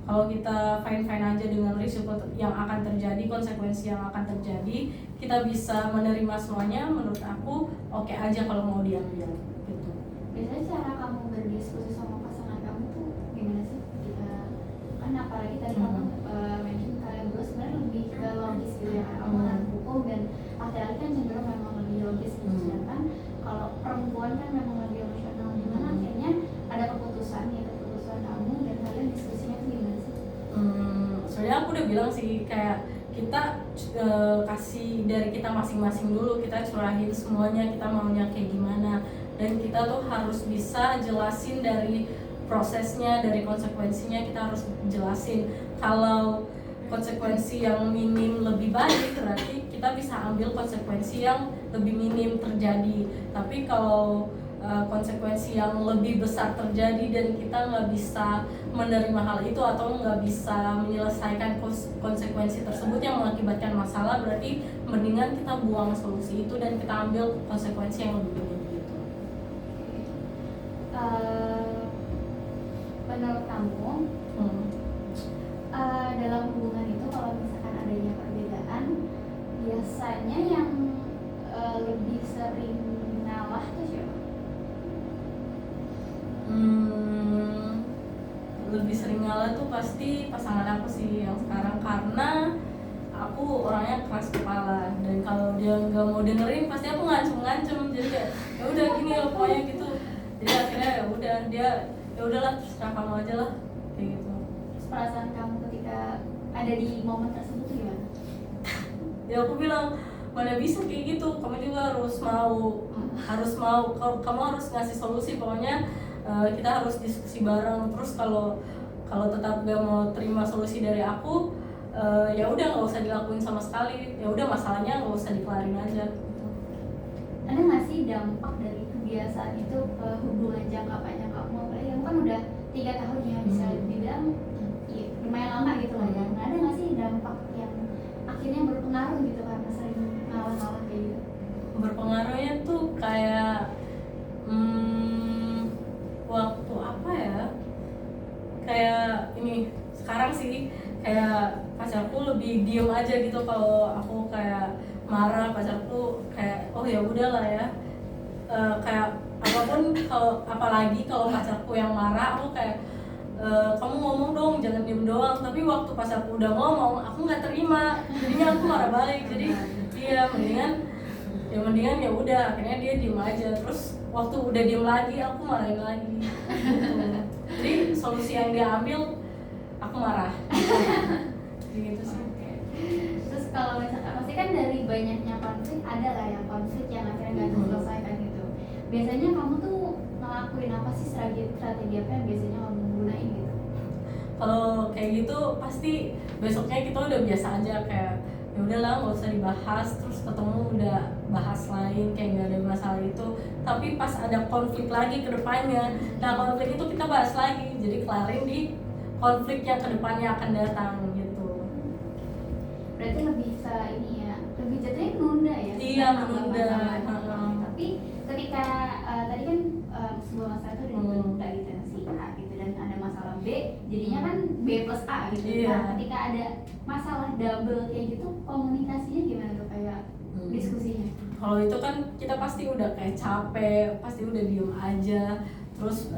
Kalau kita fine-fine aja dengan risiko yang akan terjadi, konsekuensi yang akan terjadi, kita bisa menerima semuanya, menurut aku oke aja kalau mau diambil gitu.
Biasanya cara kamu berdiskusi sama pasangan kamu tuh gimana sih? Kan apalagi tadi kamu mention kalian berdua sebenarnya lebih ke logis gitu ya, kamu kan hukum dan laki-laki kan cenderung memang lebih logis gitu. Sedangkan kalau perempuan kan memang lebih emosional, dimana akhirnya ada keputusan kamu dan kalian diskusinya tuh gimana sih?
Sebenarnya aku udah bilang sih, kayak kita kasih dari kita masing-masing dulu, kita curahin semuanya, kita maunya kayak gimana, dan kita tuh harus bisa jelasin dari prosesnya, dari konsekuensinya kita harus jelasin. Kalau konsekuensi yang minim lebih baik, berarti kita bisa ambil konsekuensi yang lebih minim terjadi. Tapi kalau konsekuensi yang lebih besar terjadi dan kita nggak bisa menerima hal itu atau nggak bisa menyelesaikan konsekuensi tersebut yang mengakibatkan masalah, berarti mendingan kita buang solusi itu dan kita ambil konsekuensi yang lebih minim gitu.
Menurut kamu dalam hubungan itu kalau misalkan adanya perbedaan, biasanya yang lebih sering ngalah tuh siapa?
Lebih sering ngalah tuh pasti pasangan aku sih yang sekarang, karena aku orangnya keras kepala, dan kalau dia nggak mau dengerin pasti aku ngancem, jadi kayak ya udah gini loh pokoknya gitu. Jadi akhirnya ya udah, dia ya udahlah terserah kamu aja lah kayak gitu.
Terus perasaan kamu ketika ada di momen tersebut tuh gimana?
Ya aku bilang mana bisa kayak gitu, kamu juga kamu harus ngasih solusi. Pokoknya kita harus diskusi bareng. Terus kalau tetap gak mau terima solusi dari aku, ya udah nggak usah dilakuin sama sekali, ya udah masalahnya nggak usah dikelarin aja gitu.
Ada nggak sih dampak dari kebiasaan itu ke hubungan jangka panjang kamu? Apalagi kamu kan udah 3 tahun ya, bisa dibilang ya, lumayan lama gitu lah ya. Nah, ada nggak sih dampak yang akhirnya berpengaruh gitu karena sering ngalah-ngalah kayak gitu?
Berpengaruhnya tuh kayak waktu apa ya, kayak ini sekarang sih, kayak pacarku lebih diem aja gitu. Kalau aku kayak marah, pacarku kayak oh ya udahlah ya. Kayak apapun, apalagi kalau pacarku yang marah, aku kayak kamu ngomong dong, jangan diem doang. Tapi waktu pacarku udah ngomong, aku nggak terima, jadinya aku marah balik. Jadi dia mendingan ya udah, akhirnya dia diem aja. Terus waktu udah diem lagi, aku marahin lagi gitu. Jadi solusi yang dia ambil, aku marah gitu sih.
Terus kalau misalkan pasti kan dari banyaknya konflik ada lah yang konflik yang akhirnya nggak terselesaikan gitu. Biasanya kamu tuh ngelakuin apa sih, strategi apa yang biasanya kamu gunain gitu?
Kalau kayak gitu pasti besoknya kita udah biasa aja, kayak ya udahlah nggak usah dibahas. Terus ketemu udah bahas lain, kayak nggak ada masalah itu. Tapi pas ada konflik lagi ke depannya, nah konflik itu kita bahas lagi, jadi kelarin di konflik yang ke depannya akan datang gitu.
Berarti lebih ke ini ya, lebih jatuhnya menunda ya?
Iya, menunda.
Tapi ketika tadi kan sebuah masalah itu udah ditunda gitu si A gitu, dan ada masalah B, jadinya kan B plus A gitu.
Iya.
Nah, ketika ada masalah double kayak gitu, komunikasinya gimana tuh, kayak diskusinya?
Kalau itu kan kita pasti udah kayak capek, pasti udah diem aja. Terus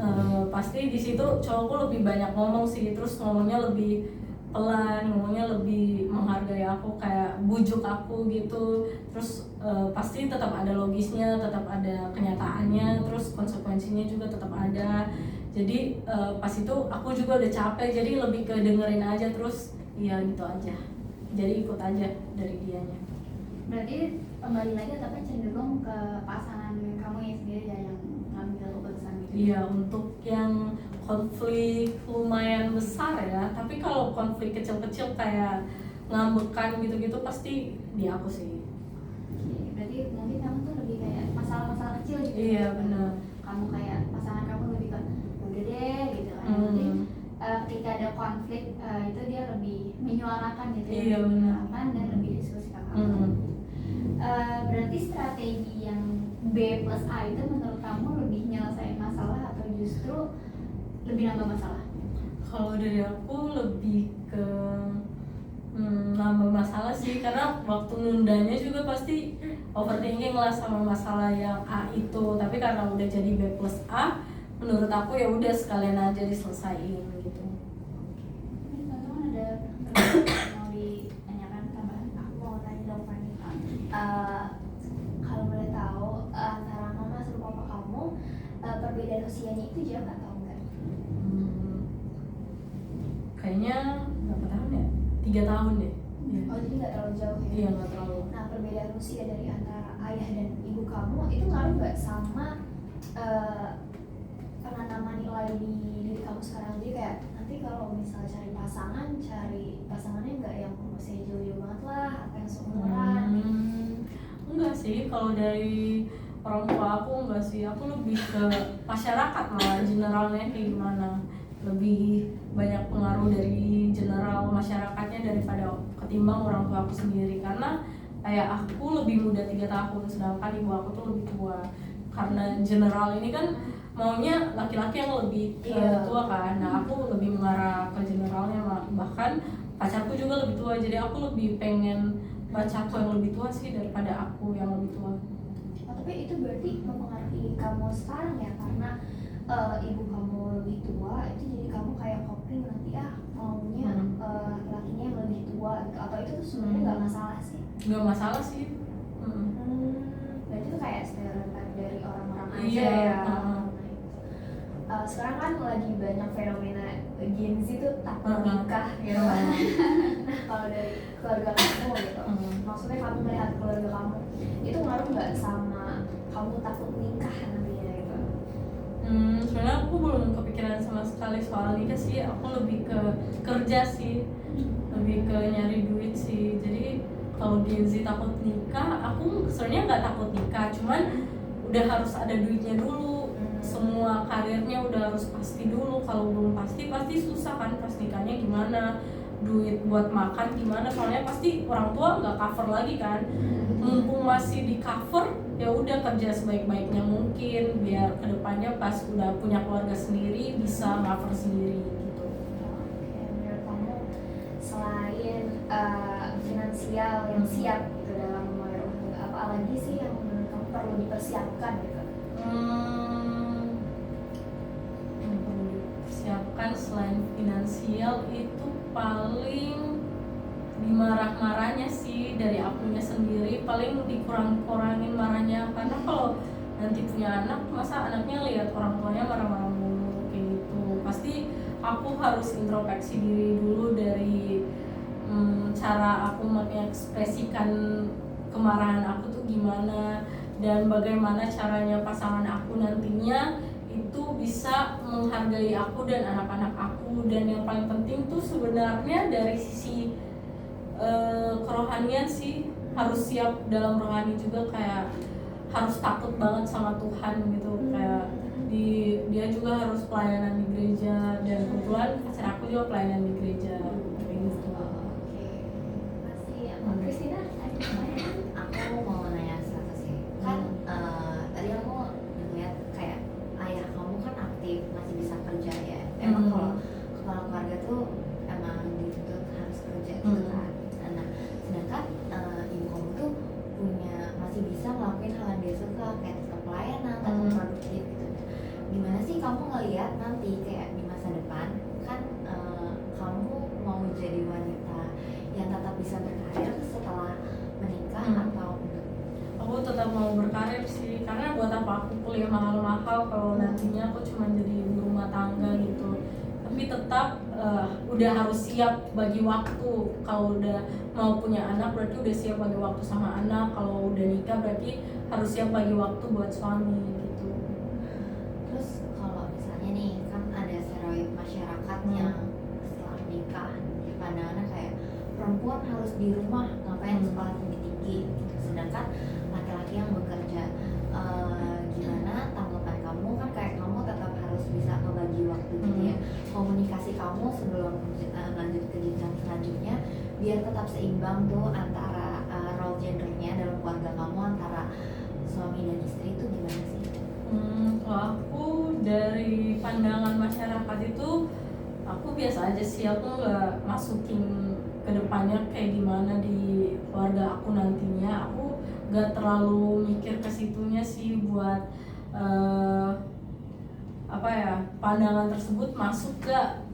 pasti di situ cowokku lebih banyak ngomong sih, terus ngomongnya lebih pelan, ngomongnya lebih menghargai aku, kayak bujuk aku gitu. Terus pasti tetap ada logisnya, tetap ada kenyataannya, terus konsekuensinya juga tetap ada. Jadi pas itu aku juga udah capek, jadi lebih ke dengerin aja, terus iya gitu aja, jadi ikut aja dari dianya.
Berarti kembali lagi tapi cenderung ke pasangan kamu yang sendiri ya yang ngambil keputusan gitu?
Iya, untuk yang konflik lumayan besar ya, tapi kalau konflik kecil-kecil kayak ngambekan gitu-gitu pasti di aku sih.
Oke, berarti mungkin kamu tuh lebih kayak masalah-masalah kecil gitu.
Iya, benar.
Kamu kayak pasangan kamu lebih ke udah deh gitu kan. Nanti ketika ada konflik itu dia lebih menyuarakan gitu ya,
Iya, benar.
menyuarakan dan lebih diskusi ke kamu. Berarti strategi yang B plus A itu menurut kamu lebih nyelesain masalah atau justru lebih nambah masalah?
Kalau dari aku lebih ke nambah masalah sih, karena waktu nundanya juga pasti overthinking lah sama masalah yang A itu. Tapi karena udah jadi B plus A, menurut aku ya udah sekalian aja diselesain gitu.
Ini teman-teman ada pertanyaan mau ditanyakan tambahan? Aku mau tanya dong Fani. Kalau boleh tahu antara mama sama papa kamu perbedaan usianya itu jauh atau enggak?
Kayaknya berapa tahun ya? 3 tahun deh. Iya.
Oh, jadi nggak terlalu jauh ya?
Iya, nggak terlalu.
Nah, perbedaan usia dari antara ayah dan ibu kamu itu ngaruh nggak sama penanaman nilai di diri kamu sekarang? Jadi kayak nanti kalau misalnya cari pasangannya nggak yang usia jauh-jauh banget lah, atau yang seumuran?
Enggak sih, kalau dari orang tua aku enggak sih. Aku lebih ke masyarakat malah, generalnya kayak gimana. Lebih banyak pengaruh dari general masyarakatnya daripada ketimbang orang tua aku sendiri. Karena kayak aku lebih muda 3 tahun, sedangkan ibu aku tuh lebih tua. Karena general ini kan maunya laki-laki yang lebih tua kan. Nah, aku lebih mengarah ke generalnya, bahkan pacarku juga lebih tua. Jadi aku lebih pengen pacarku yang lebih tua sih daripada aku yang lebih tua.
Oh, tapi itu berarti mempengaruhi kamu sekarang ya, karena ibu kamu lebih tua, itu jadi kamu kayak coping nanti maunya laki-lakinya yang lebih tua gitu, atau itu tuh sebenarnya nggak masalah sih?
Nggak masalah sih.
Berarti itu kayak stereotip dari orang-orang aja
Iya,
ya. Sekarang kan lagi banyak fenomena Gen Z tuh takut nikah gitu kan. Nah kalau dari keluarga kamu gitu, maksudnya kamu melihat keluarga kamu itu ngaruh nggak sama kamu takut nikah nantinya gitu?
Sebenarnya aku belum kepikiran sama sekali soal nikah sih. Aku lebih ke kerja sih, lebih ke nyari duit sih. Jadi kalau Gen Z takut nikah, aku sebenarnya nggak takut nikah, cuman udah harus ada duitnya dulu. Semua karirnya udah harus pasti dulu. Kalau belum pasti susah kan pas nikahnya gimana, duit buat makan gimana, soalnya pasti orang tua nggak cover lagi kan. Mumpung masih di cover, ya udah kerja sebaik-baiknya mungkin biar kedepannya pas udah punya keluarga sendiri bisa cover sendiri gitu.
Oke, menurut kamu selain finansial yang siap gitu dalam memulai rumah tangga, apa lagi sih yang menurut kamu perlu dipersiapkan gitu?
Yang perlu dipersiapkan selain finansial itu paling dimarah-marahnya sih dari akunya sendiri, paling dikurang-kurangin marahnya, karena kalau nanti punya anak masa anaknya lihat orang tuanya marah-marah mulu kayak gitu. Pasti aku harus introspeksi diri dulu dari cara aku mengekspresikan kemarahan aku tuh gimana, dan bagaimana caranya pasangan aku nantinya itu bisa menghargai aku dan anak-anak aku. Dan yang paling penting tuh sebenarnya dari sisi kerohanian sih, harus siap dalam rohani juga, kayak harus takut banget sama Tuhan gitu. Kayak dia juga harus pelayanan di gereja, dan kebetulan pacar aku juga pelayanan di gereja kayak gitu.
Masih apa? Christina, ada pertanyaan?
Aku mau nanya satu sih, kan tadi aku ngeliat kayak ayah kamu kan aktif, masih bisa kerja ya. Emang kalau kepala keluarga tuh emang dituntut harus kerja gitu kan. Nah, sedangkan ibu kamu tuh masih bisa ngelakuin hal yang dia suka, kayak tetap pelayanan, tetap produktif gitu. Gimana sih kamu ngeliat nanti kayak di masa depan kan kamu mau jadi wanita yang tetap bisa berkarir setelah menikah atau enggak?
Aku tetap mau berkarir sih, karena buat apa aku kuliah mahal-mahal kalau nantinya aku cuma jadi ibu rumah tangga gitu. Tapi tetap udah harus siap bagi waktu. Kalau udah mau punya anak berarti udah siap bagi waktu sama anak. Kalau udah nikah berarti harus siap bagi waktu buat suami gitu.
Terus kalau misalnya nih kan ada stereotip masyarakat yang setelah menikah pandangannya kayak perempuan harus di rumah ngapain sekolah tinggi-tinggi gitu. Sedangkan laki-laki yang bekerja, gimana tanggapan kamu? Kan kayak kamu tetap harus bisa ngebagi waktu gitu ya. Komunikasi kamu sebelum lanjut ke jenjang selanjutnya biar tetap seimbang tuh antara role gendernya dalam keluarga kamu, antara suami dan istri itu gimana sih?
Kalau aku dari pandangan masyarakat itu aku biasa aja sih, aku nggak masukin ke depannya kayak gimana di keluarga aku nantinya. Aku nggak terlalu mikir ke situnya sih buat pandangan tersebut masuk gak,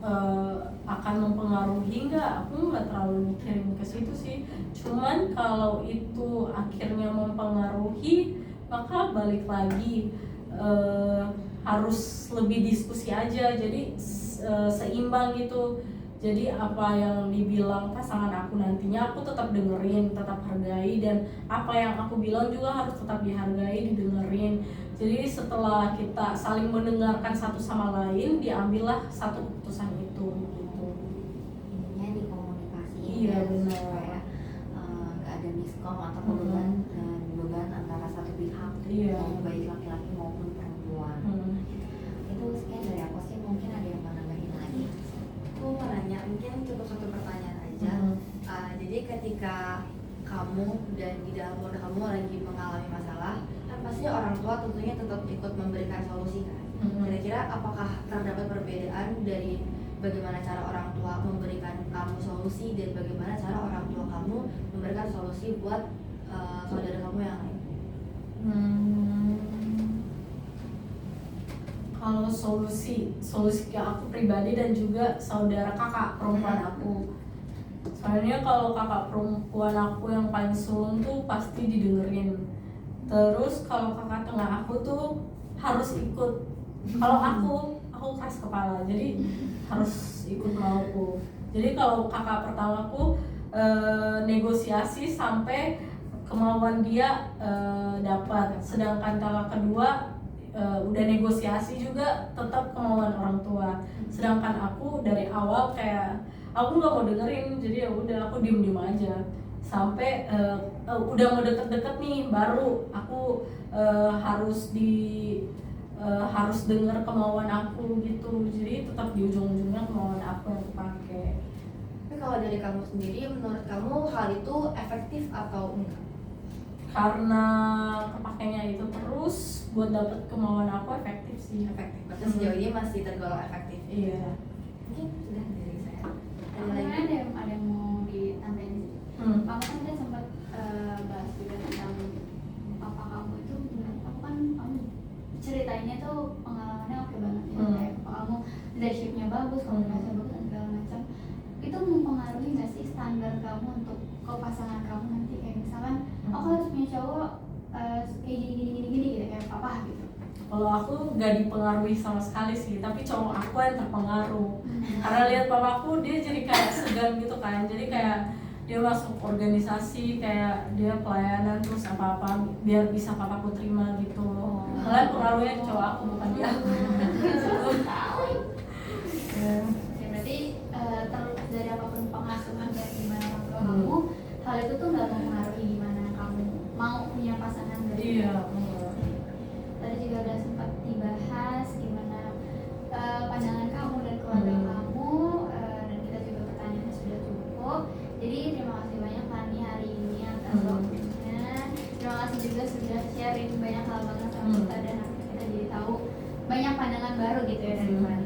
akan mempengaruhi nggak, aku nggak terlalu mikirin ke situ sih. Cuman kalau itu akhirnya mempengaruhi, maka balik lagi harus lebih diskusi aja, jadi seimbang gitu. Jadi apa yang dibilang pasangan aku nantinya aku tetap dengerin, tetap hargai, dan apa yang aku bilang juga harus tetap dihargai, didengerin. Jadi setelah kita saling mendengarkan satu sama lain, diambillah satu keputusan itu gitu.
Intinya dikomunikasiin.
Iya, benar.
Supaya nggak ada miskom atau beban antara satu pihak,
Iya.
mau baik laki-laki maupun perempuan. Itu sekian dari aku sih, mungkin ada yang mau nambahin lagi?
Aku mau nanya, mungkin cukup satu pertanyaan aja. Jadi ketika kamu dan di dalam keluarga kamu lagi mengalami masalah, kan pasti orang tua tentunya tetap ikut memberikan solusi kan. Kira-kira apakah terdapat perbedaan dari bagaimana cara orang tua memberikan kamu solusi dan bagaimana cara orang tua kamu memberikan solusi buat saudara kamu yang lain?
Kalau solusi ke aku pribadi dan juga saudara kakak perempuan aku. Soalnya kalau kakak perempuan aku yang paling sulung tuh pasti didengerin. Terus kalau kakak tengah aku tuh harus ikut. Kalau aku keras kepala, jadi harus ikut mauku. Jadi kalau kakak pertamaku negosiasi sampai kemauan dia dapat, sedangkan kakak kedua udah negosiasi juga tetap kemauan orang tua. Sedangkan aku dari awal kayak aku nggak mau dengerin, jadi ya udah aku diem aja sampai udah mau deket-deket nih baru aku harus dengar kemauan aku gitu. Jadi tetap di ujung-ujungnya kemauan aku yang kepake.
Tapi kalau dari kamu sendiri, menurut kamu hal itu efektif atau enggak?
Karena kepakainya itu terus buat dapet kemauan aku efektif sih.
Efektif. Berarti sejauh ini masih tergolong efektif.
Iya.
Mungkin sudah dari saya. Ada
Sebenarnya
lagi?
ada yang mau ditambahin sih. Kamu kan tadi sempat bahas juga tentang papa kamu itu, menurut aku kan kamu ceritainnya tuh pengalamannya oke banget ya, kayak papa kamu leadershipnya bagus, komunikasinya bagus dan segala macam. Itu mempengaruhi nggak sih standar kamu untuk ke pasangan kamu nanti, kayak misalkan aku harus punya cowok kayak gini gitu kayak papa gitu.
Kalau aku gak dipengaruhi sama sekali sih, tapi cowok aku yang terpengaruh. Karena lihat papaku dia jadi kayak segan gitu kan, jadi kayak dia masuk organisasi, kayak dia pelayanan terus apa-apa biar bisa papaku terima gitu. Malah pengaruhnya cowok aku bukan dia. Ya.
Ya berarti terlepas dari apapun pengasuhan dari gimana orang tua kamu, hal itu tuh nggak mempengaruhi gimana kamu mau punya pasangan dari
Iya.
Tadi juga udah sempat dibahas gimana pandangan kamu dan keluarga kamu, dan kita juga pertanyaannya sudah cukup. Jadi terima kasih banyak Fani hari ini atas waktunya. Terima kasih juga sudah sharing banyak hal banget sama kita, dan akhirnya kita jadi tahu banyak pandangan baru gitu ya dari Fani.